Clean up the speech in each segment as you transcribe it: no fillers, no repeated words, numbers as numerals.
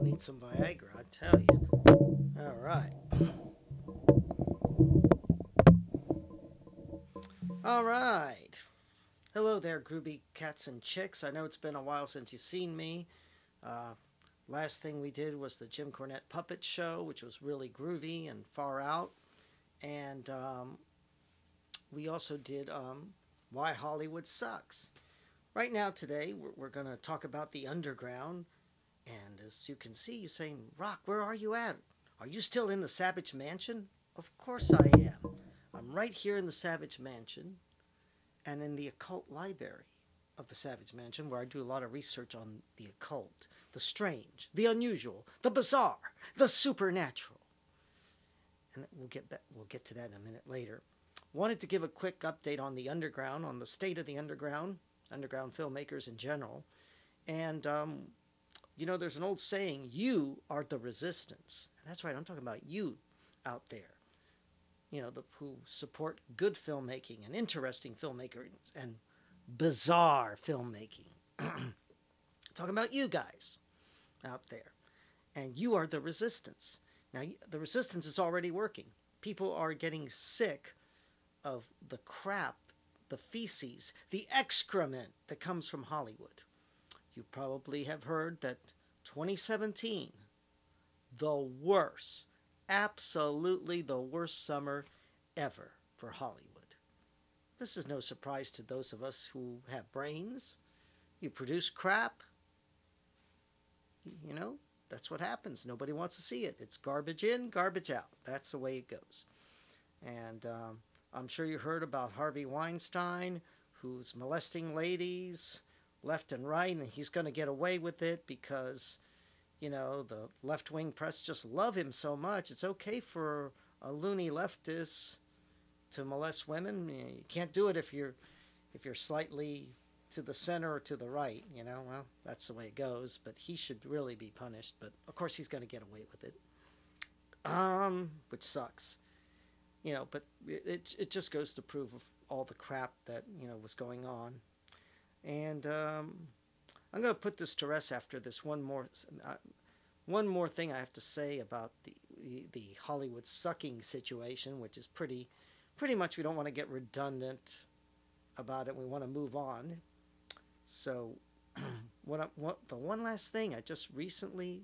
need some Viagra, I tell you. All right. All right. Hello there, groovy cats and chicks. I know it's been a while since you've seen me. Uh, Last thing we did was the Jim Cornette Puppet Show, which was really groovy and far out. And we also did Why Hollywood Sucks. Right now, today, we're going to talk about the underground. And as you can see, you're saying, Rock, where are you at? Are you still in the Savage Mansion? Of course I am. I'm right here in the Savage Mansion and in the occult library of the Savage Mansion, where I do a lot of research on the occult, the strange, the unusual, the bizarre, the supernatural. And we'll get to that in a minute later. Wanted to give a quick update on the underground, on the state of the underground filmmakers in general. And you know, there's an old saying, you are the resistance. And that's right, I'm talking about you out there. You know, who support good filmmaking and interesting filmmaking and bizarre filmmaking. Talking about you guys out there. And you are the resistance. Now, the resistance is already working. People are getting sick of the crap, the feces, the excrement that comes from Hollywood. You probably have heard that 2017, the worst, absolutely the worst summer ever for Hollywood. This is no surprise to those of us who have brains. You produce crap, you know, that's what happens. Nobody wants to see it. It's garbage in, garbage out. That's the way it goes. And I'm sure you heard about Harvey Weinstein, who's molesting ladies left and right, and he's going to get away with it because, you know, the left-wing press just love him so much. It's okay for a loony leftist to molest women. You can't do it if you're slightly to the center or to the right, you know. Well, that's the way it goes, but he should really be punished. But of course he's going to get away with it, which sucks, you know. But it just goes to prove of all the crap that, you know, was going on. And I'm going to put this to rest after this one more thing I have to say about the Hollywood sucking situation, which is pretty much, we don't want to get redundant about it. We want to move on. So the one last thing I just recently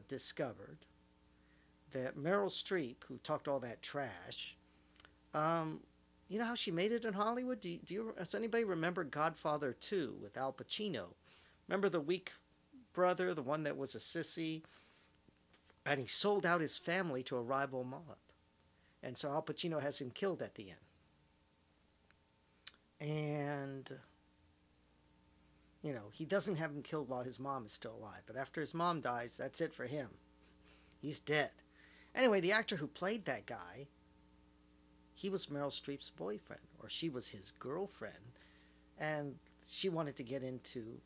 discovered, that Meryl Streep, who talked all that trash, you know how she made it in Hollywood? Does anybody remember Godfather 2 with Al Pacino? Remember the weak brother, the one that was a sissy? And he sold out his family to a rival mob. And so Al Pacino has him killed at the end. And, you know, he doesn't have him killed while his mom is still alive. But after his mom dies, that's it for him. He's dead. Anyway, the actor who played that guy, he was Meryl Streep's boyfriend, or she was his girlfriend. And she wanted to get into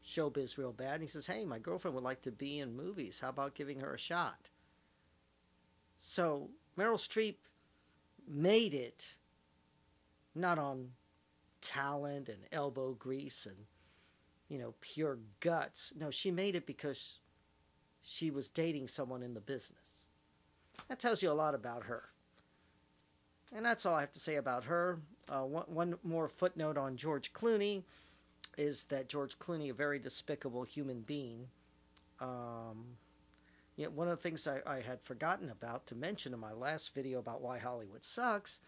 showbiz real bad. And he says, hey, my girlfriend would like to be in movies. How about giving her a shot? So Meryl Streep made it not on talent and elbow grease and, you know, pure guts. No, she made it because she was dating someone in the business. That tells you a lot about her. And that's all I have to say about her. One more footnote on George Clooney is that George Clooney, a very despicable human being. You know, one of the things I had forgotten about to mention in my last video about why Hollywood sucks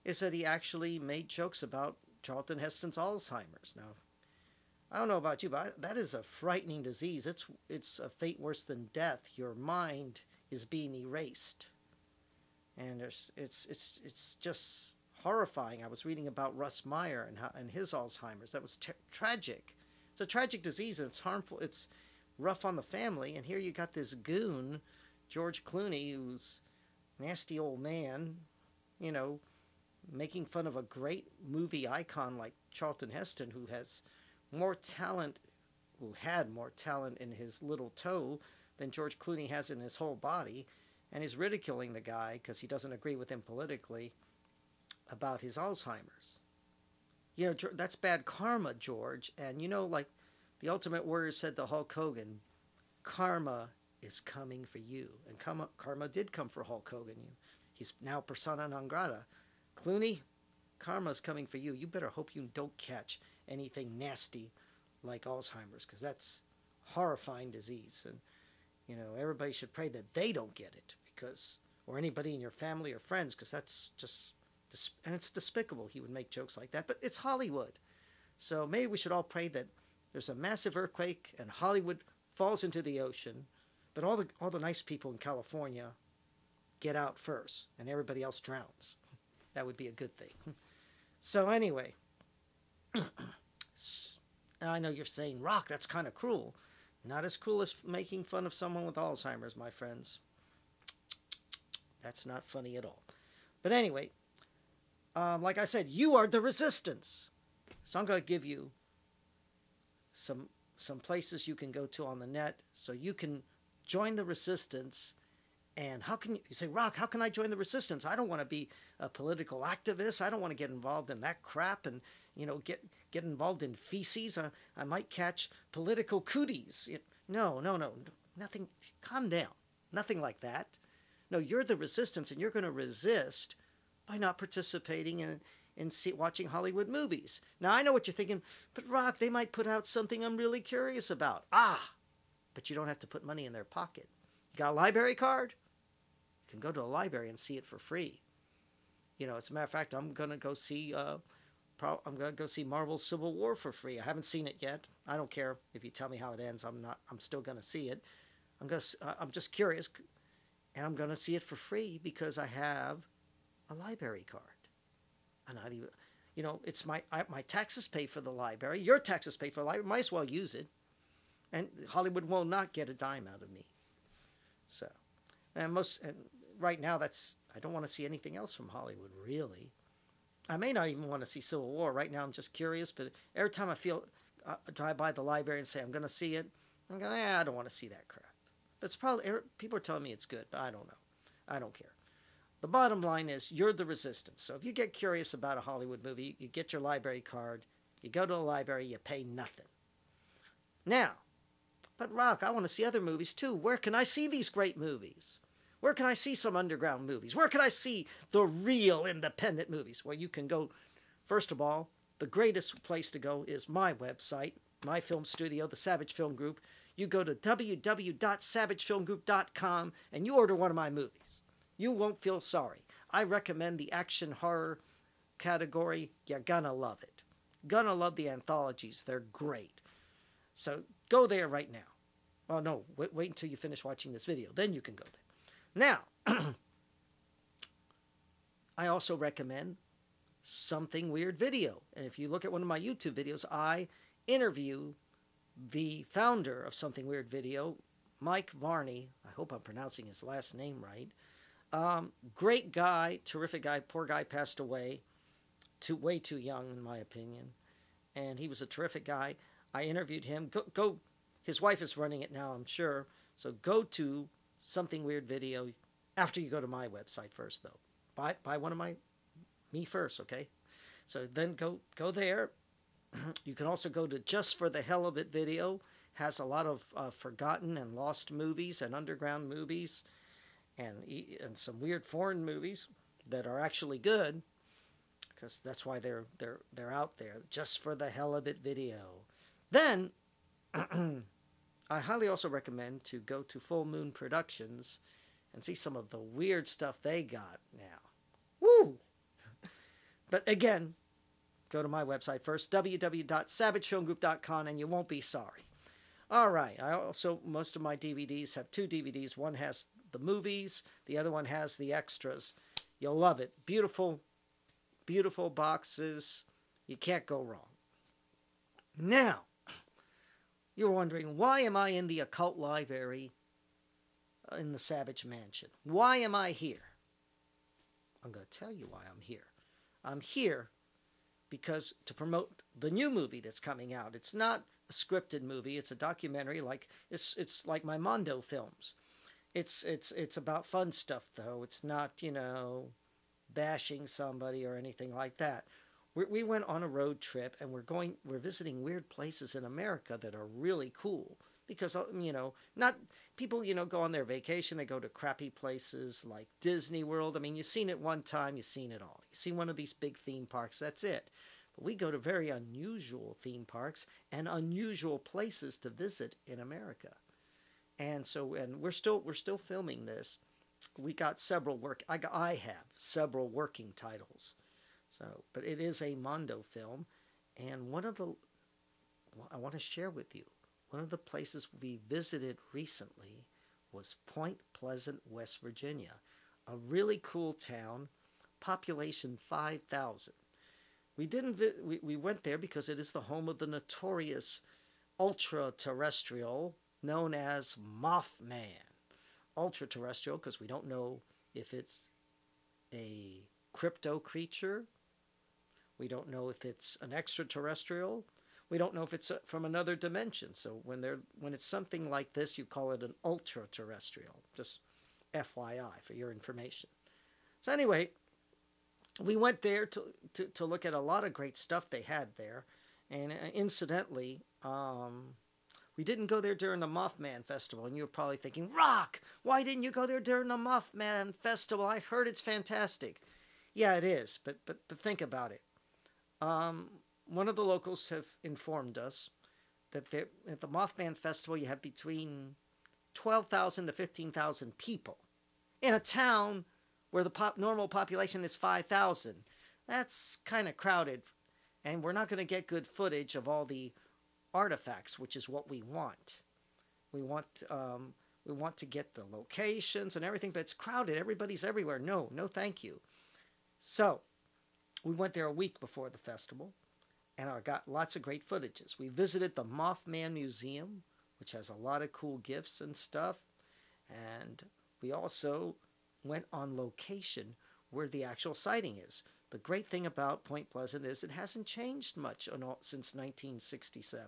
is that he actually made jokes about Charlton Heston's Alzheimer's. Now, I don't know about you, but that is a frightening disease. It's a fate worse than death. Your mind is being erased. And it's just horrifying. I was reading about Russ Meyer and his Alzheimer's. That was tragic. It's a tragic disease, and it's harmful. It's rough on the family. And here you got this goon, George Clooney, who's a nasty old man, you know, making fun of a great movie icon like Charlton Heston, who has more talent, who had more talent in his little toe than George Clooney has in his whole body. And he's ridiculing the guy because he doesn't agree with him politically about his Alzheimer's. You know, that's bad karma, George. And you know, like the Ultimate Warrior said to Hulk Hogan, karma is coming for you. And karma did come for Hulk Hogan. He's now persona non grata. Clooney, karma's coming for you. You better hope you don't catch anything nasty like Alzheimer's, because that's horrifying disease. And, everybody should pray that they don't get it, because, or anybody in your family or friends, because that's just, and it's despicable he would make jokes like that, but it's Hollywood. So maybe we should all pray that there's a massive earthquake and Hollywood falls into the ocean, but all the nice people in California get out first and everybody else drowns. That would be a good thing. So anyway, I know you're saying, Rock, that's kind of cruel. Not as cruel as making fun of someone with Alzheimer's, my friends. That's not funny at all. But anyway, like I said, you are the resistance. So I'm going to give you some places you can go to on the net so you can join the resistance. And how can you say, Rock, how can I join the resistance? I don't want to be a political activist. I don't want to get involved in that crap and, get involved in feces. I might catch political cooties. No. Nothing. Calm down. Nothing like that. No, you're the resistance, and you're going to resist by not participating in watching Hollywood movies. Now, I know what you're thinking, but Rock, they might put out something I'm really curious about. But you don't have to put money in their pocket. You got a library card? You can go to a library and see it for free. As a matter of fact, I'm going to go see Marvel's Civil War for free. I haven't seen it yet. I don't care if you tell me how it ends. I'm still going to see it. I'm just curious, and I'm going to see it for free because I have a library card. And not even, it's my taxes pay for the library. Your taxes pay for the library. Might as well use it. And Hollywood will not get a dime out of me. So, and right now I don't want to see anything else from Hollywood, really. I may not even want to see Civil War. Right now I'm just curious, but every time I drive by the library and say I'm going to see it, I'm going, I don't want to see that crap. But it's probably, people are telling me it's good, but I don't know. I don't care. The bottom line is you're the resistance. So if you get curious about a Hollywood movie, you get your library card, you go to the library, you pay nothing. Now, but Rock, I want to see other movies too. Where can I see these great movies? Where can I see some underground movies? Where can I see the real independent movies? Well, you can go, first of all, the greatest place to go is my website, my film studio, the Savage Film Group. You go to www.savagefilmgroup.com and you order one of my movies. You won't feel sorry. I recommend the action horror category. You're gonna love it. Gonna love the anthologies. They're great. So go there right now. Well, no, wait until you finish watching this video. Then you can go there. Now, I also recommend Something Weird Video. And if you look at one of my YouTube videos, I interview the founder of Something Weird Video, Mike Varney. I hope I'm pronouncing his last name right. Great guy, terrific guy. Poor guy passed away. Way too young, in my opinion. And he was a terrific guy. I interviewed him. Go. His wife is running it now, I'm sure. So go to Something Weird Video after you go to my website first, though. Buy one of me first, okay? So then go there. You can also go to Just for the Hell of It Video. Has a lot of forgotten and lost movies and underground movies and some weird foreign movies that are actually good, because that's why they're out there. Just for the Hell of It Video. Then I highly also recommend to go to Full Moon Productions and see some of the weird stuff they got now. Woo! But again, go to my website first, www.savagefilmgroup.com, and you won't be sorry. All right. Most of my DVDs have 2 DVDs. One has the movies. The other one has the extras. You'll love it. Beautiful, beautiful boxes. You can't go wrong. Now, you're wondering, why am I in the occult library in the Savage Mansion? Why am I here? I'm going to tell you why I'm here. I'm here because to promote the new movie that's coming out. It's not a scripted movie. It's a documentary. It's like my Mondo films. It's about fun stuff, though. It's not, bashing somebody or anything like that. We went on a road trip and we're visiting weird places in America that are really cool. because not people go on their vacation, they go to crappy places like Disney World. I mean, you've seen it one time, you've seen it all. You see one of these big theme parks, that's it. But we go to very unusual theme parks and unusual places to visit in America. And we're still filming this. We got several I have several working titles. So, but it is a Mondo film, and I want to share with you, one of the places we visited recently was Point Pleasant, West Virginia, a really cool town, population 5,000. We went there because it is the home of the notorious ultra-terrestrial known as Mothman. Ultra-terrestrial because we don't know if it's a crypto creature. We don't know if it's an extraterrestrial. We don't know if it's from another dimension. So when it's something like this, you call it an ultra-terrestrial. Just FYI for your information. So anyway, we went there to look at a lot of great stuff they had there. And incidentally, we didn't go there during the Mothman Festival. And you're probably thinking, Rock, why didn't you go there during the Mothman Festival? I heard it's fantastic. Yeah, it is. But think about it. One of the locals have informed us that at the Mothman Festival, you have between 12,000 to 15,000 people in a town where the normal population is 5,000. That's kind of crowded, and we're not going to get good footage of all the artifacts, which is what we want. We want to get the locations and everything, but it's crowded. Everybody's everywhere. No, thank you. So we went there a week before the festival, and I got lots of great footages. We visited the Mothman Museum, which has a lot of cool gifts and stuff, and we also went on location where the actual sighting is. The great thing about Point Pleasant is it hasn't changed much since 1967.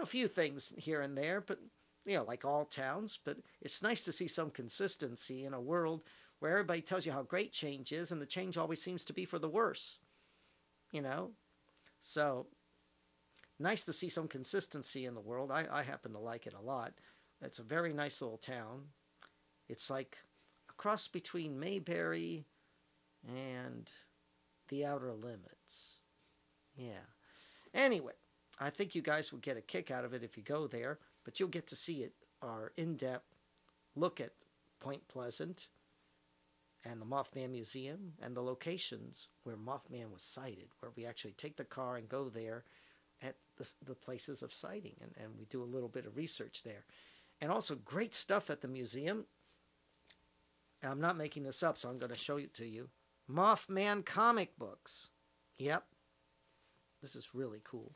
A few things here and there, but like all towns, but it's nice to see some consistency in a world where everybody tells you how great change is, and the change always seems to be for the worse. So nice to see some consistency in the world. I happen to like it a lot. It's a very nice little town. It's like a cross between Mayberry and the Outer Limits. Yeah. Anyway, I think you guys will get a kick out of it if you go there, but you'll get to see our in-depth look at Point Pleasant and the Mothman Museum and the locations where Mothman was sighted, where we actually take the car and go there at the places of sighting, and we do a little bit of research there. And also great stuff at the museum. I'm not making this up, so I'm going to show it to you. Mothman comic books. Yep. This is really cool.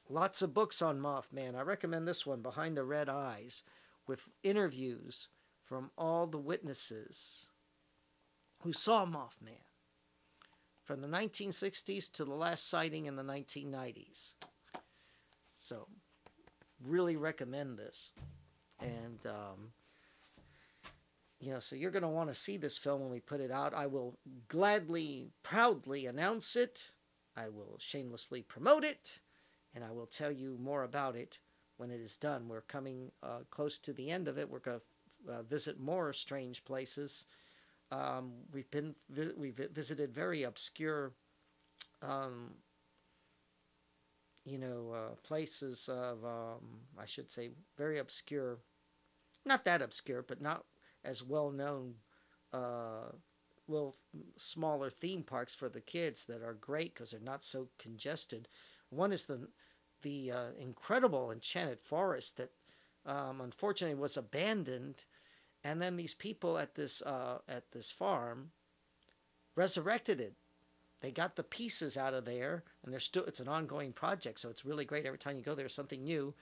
Lots of books on Mothman. I recommend this one, Behind the Red Eyes, with interviews from all the witnesses who saw Mothman from the 1960s to the last sighting in the 1990s. So, really recommend this. And, so you're going to want to see this film when we put it out. I will gladly, proudly announce it. I will shamelessly promote it. And I will tell you more about it when it is done. We're coming close to the end of it. We're going to visit more strange places. We've visited very obscure, places of, I should say, very obscure, not that obscure, but not as well known, little smaller theme parks for the kids that are great because they're not so congested. One is the incredible Enchanted Forest that unfortunately was abandoned, and then these people at this farm resurrected it. They got the pieces out of there, and it's an ongoing project, so it's really great. Every time you go, there's something new,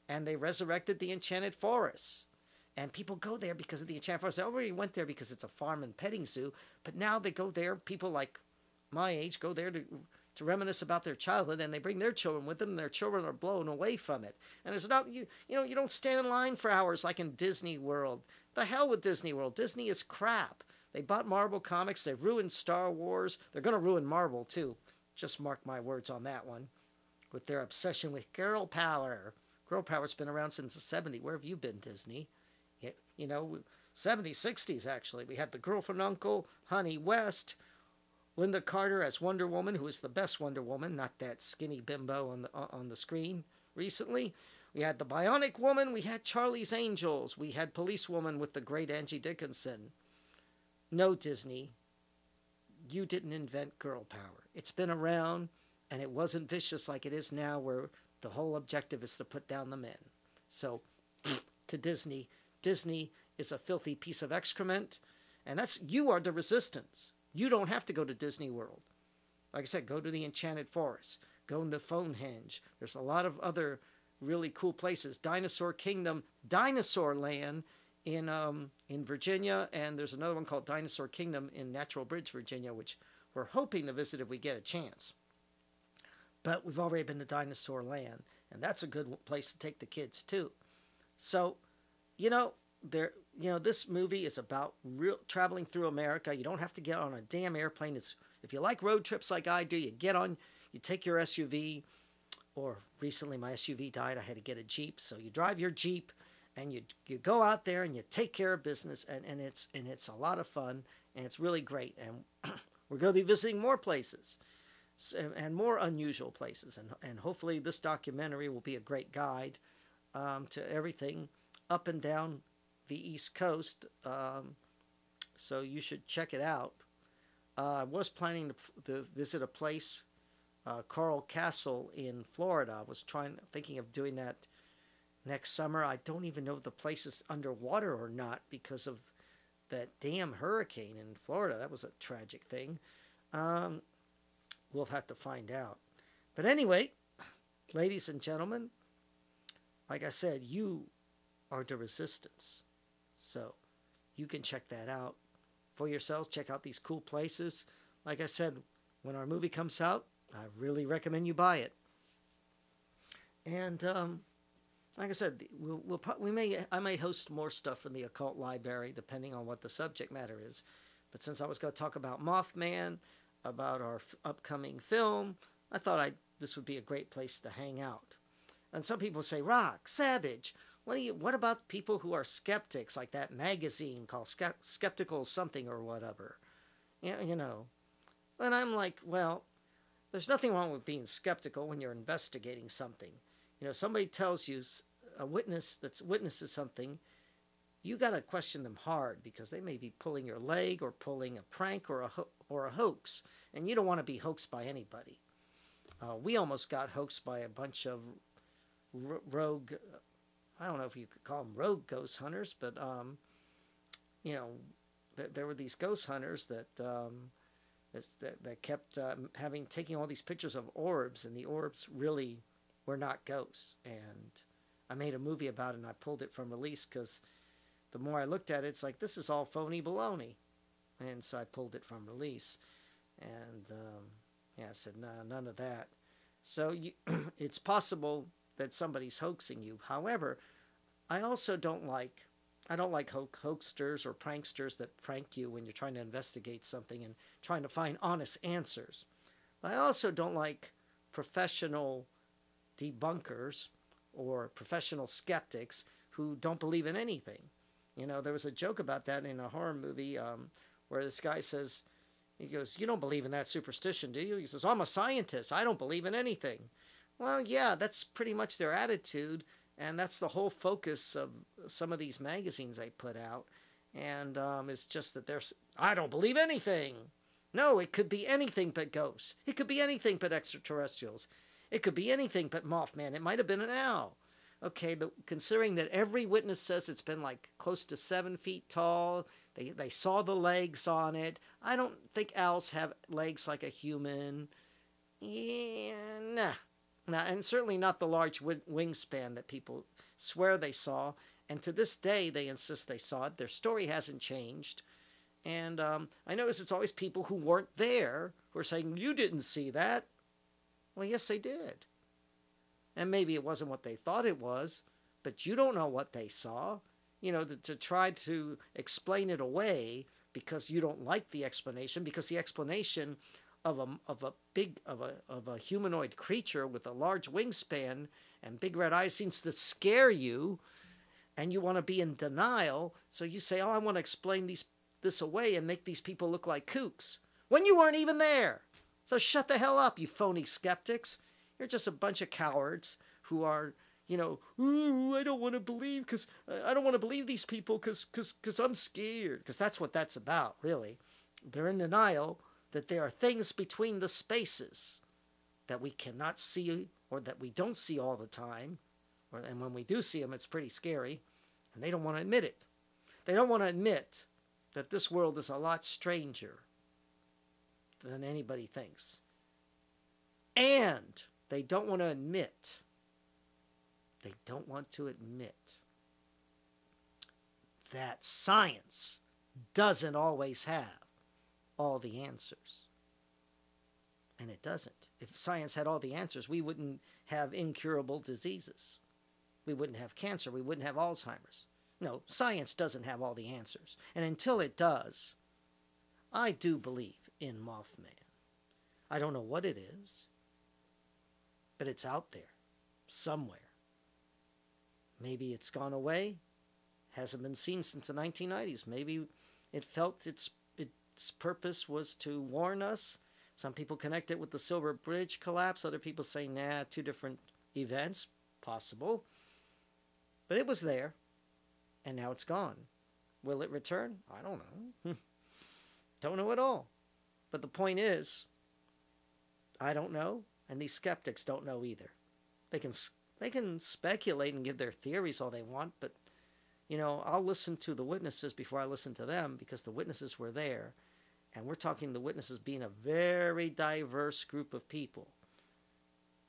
and they resurrected the Enchanted Forest. And people go there because of the Enchanted Forest. They already went there because it's a farm and petting zoo, but now they go there. People like my age go there to reminisce about their childhood, and they bring their children with them, and their children are blown away from it. And it's not, you don't stand in line for hours like in Disney World. The hell with Disney World. Disney is crap. They bought Marvel Comics. They've ruined Star Wars. They're going to ruin Marvel, too. Just mark my words on that one. with their obsession with girl power. Girl power's been around since the 70s. Where have you been, Disney? You know, 70s, 60s, actually. We had The Girl from Uncle, Honey West, Linda Carter as Wonder Woman, who is the best Wonder Woman, not that skinny bimbo on the screen recently. We had The Bionic Woman. We had Charlie's Angels. We had Police Woman with the great Angie Dickinson. No, Disney, you didn't invent girl power. It's been around, and it wasn't vicious like it is now, where the whole objective is to put down the men. So, to Disney, Disney is a filthy piece of excrement, and you are the resistance. You don't have to go to Disney World. Like I said, go to the Enchanted Forest. Go into Stonehenge. There's a lot of other really cool places. Dinosaur Kingdom, Dinosaur Land in Virginia, and there's another one called Dinosaur Kingdom in Natural Bridge, Virginia, which we're hoping to visit if we get a chance. But we've already been to Dinosaur Land, and that's a good place to take the kids too. So, this movie is about traveling through America. You don't have to get on a damn airplane. If you like road trips like I do, you take your SUV, or recently my SUV died. I had to get a Jeep. So you drive your Jeep and you go out there and you take care of business, and it's a lot of fun, and it's really great. And we're going to be visiting more places and more unusual places. And hopefully this documentary will be a great guide to everything up and down the East Coast. So you should check it out. I was planning to visit a place, Coral Castle in Florida. I was thinking of doing that next summer. I don't even know if the place is underwater or not because of that damn hurricane in Florida. That was a tragic thing. We'll have to find out. But anyway, ladies and gentlemen, like I said, you are the resistance. So you can check that out for yourselves. Check out these cool places. Like I said, when our movie comes out, I really recommend you buy it. And like I said, I may host more stuff from the Occult Library, depending on what the subject matter is. But since I was going to talk about Mothman, about our upcoming film, I thought this would be a great place to hang out. And some people say, Rock, Savage, what about people who are skeptics, like that magazine called Skeptical Something or whatever? You know. And I'm like, well, there's nothing wrong with being skeptical when you're investigating something. Somebody tells you, a witness that's witnesses something, you got to question them hard, because they may be pulling your leg or pulling a prank or a hoax, and you don't want to be hoaxed by anybody. We almost got hoaxed by a bunch of rogue, I don't know if you could call them rogue ghost hunters, but there were these ghost hunters that kept taking all these pictures of orbs, and the orbs really were not ghosts. And I made a movie about it, and I pulled it from release, because the more I looked at it, it's like, this is all phony baloney. And so I pulled it from release. And I said, no, none of that. So it's possible that somebody's hoaxing you. However, I also don't like hoaxsters or pranksters that prank you when you're trying to investigate something and trying to find honest answers. But I also don't like professional debunkers or professional skeptics who don't believe in anything. There was a joke about that in a horror movie where this guy says, he goes, you don't believe in that superstition, do you? He says, I'm a scientist. I don't believe in anything. Well, yeah, that's pretty much their attitude, and that's the whole focus of some of these magazines they put out. And it's just that I don't believe anything. No, it could be anything but ghosts. It could be anything but extraterrestrials. It could be anything but Mothman. It might have been an owl. Okay, considering that every witness says it's been like close to 7 feet tall, they saw the legs on it. I don't think owls have legs like a human. Yeah, nah, and certainly not the large wingspan that people swear they saw. And to this day, they insist they saw it. Their story hasn't changed. And I notice it's always people who weren't there who are saying, you didn't see that. Well, yes, they did. And maybe it wasn't what they thought it was, but you don't know what they saw. To try to explain it away because you don't like the explanation, because the explanation of a humanoid creature with a large wingspan and big red eyes seems to scare you, and you want to be in denial, so you say, "Oh, I want to explain this away and make these people look like kooks," when you weren't even there. So shut the hell up, you phony skeptics. You're just a bunch of cowards who are, "Ooh, I don't want to believe because I don't want to believe these people because I'm scared." Because that's what that's about, really. They're in denial that there are things between the spaces that we cannot see or that we don't see all the time. And when we do see them, it's pretty scary. And they don't want to admit it. They don't want to admit that this world is a lot stranger than anybody thinks. And they don't want to admit that science doesn't always have all the answers. And it doesn't. If science had all the answers, we wouldn't have incurable diseases. We wouldn't have cancer. We wouldn't have Alzheimer's. No, science doesn't have all the answers. And until it does, I do believe in Mothman. I don't know what it is, but it's out there somewhere. Maybe it's gone away, hasn't been seen since the 1990s. Maybe it felt its purpose was to warn us. Some people connect it with the Silver Bridge collapse. Other people say, nah, two different events. Possible. But it was there, and now it's gone. Will it return? I don't know. Don't know at all. But the point is, I don't know, and these skeptics don't know either. They can speculate and give their theories all they want, but, I'll listen to the witnesses before I listen to them, because the witnesses were there. And we're talking the witnesses being a very diverse group of people.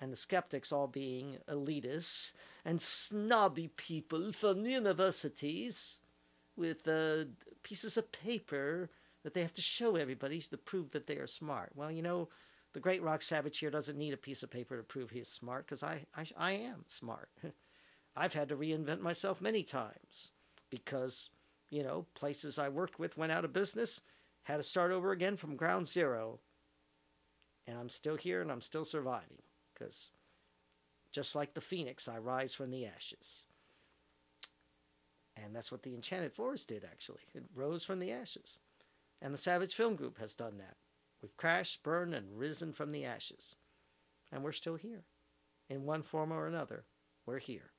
And the skeptics all being elitists and snobby people from universities with pieces of paper that they have to show everybody to prove that they are smart. Well, the great Rock Savage here doesn't need a piece of paper to prove he's smart, because I am smart. I've had to reinvent myself many times because, places I worked with went out of business. Had to start over again from ground zero. And I'm still here and I'm still surviving. Because just like the phoenix, I rise from the ashes. And that's what the Enchanted Forest did, actually. It rose from the ashes. And the Savage Film Group has done that. We've crashed, burned, and risen from the ashes. And we're still here. In one form or another, we're here.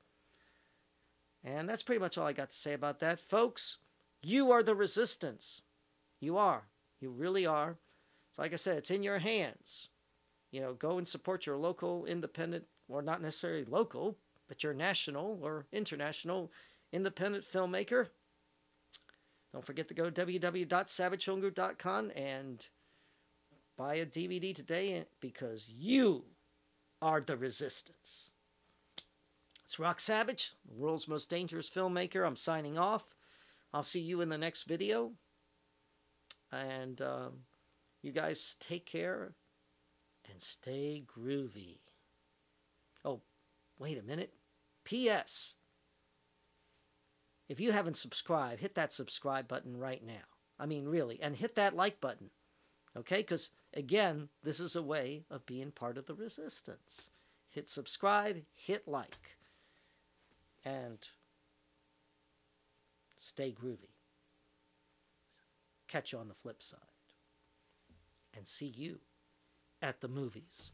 And that's pretty much all I got to say about that. Folks, you are the resistance. You are. You really are. So like I said, it's in your hands. Go and support your local independent, or not necessarily local, but your national or international independent filmmaker. Don't forget to go to www.savagefilmgroup.com and buy a DVD today, because you are the resistance. It's Rock Savage, the world's most dangerous filmmaker. I'm signing off. I'll see you in the next video. And you guys take care and stay groovy. Oh, wait a minute. P.S. If you haven't subscribed, hit that subscribe button right now. I mean, really. And hit that like button. Okay? Because, again, this is a way of being part of the resistance. Hit subscribe, hit like. And stay groovy. Catch you on the flip side. And see you at the movies.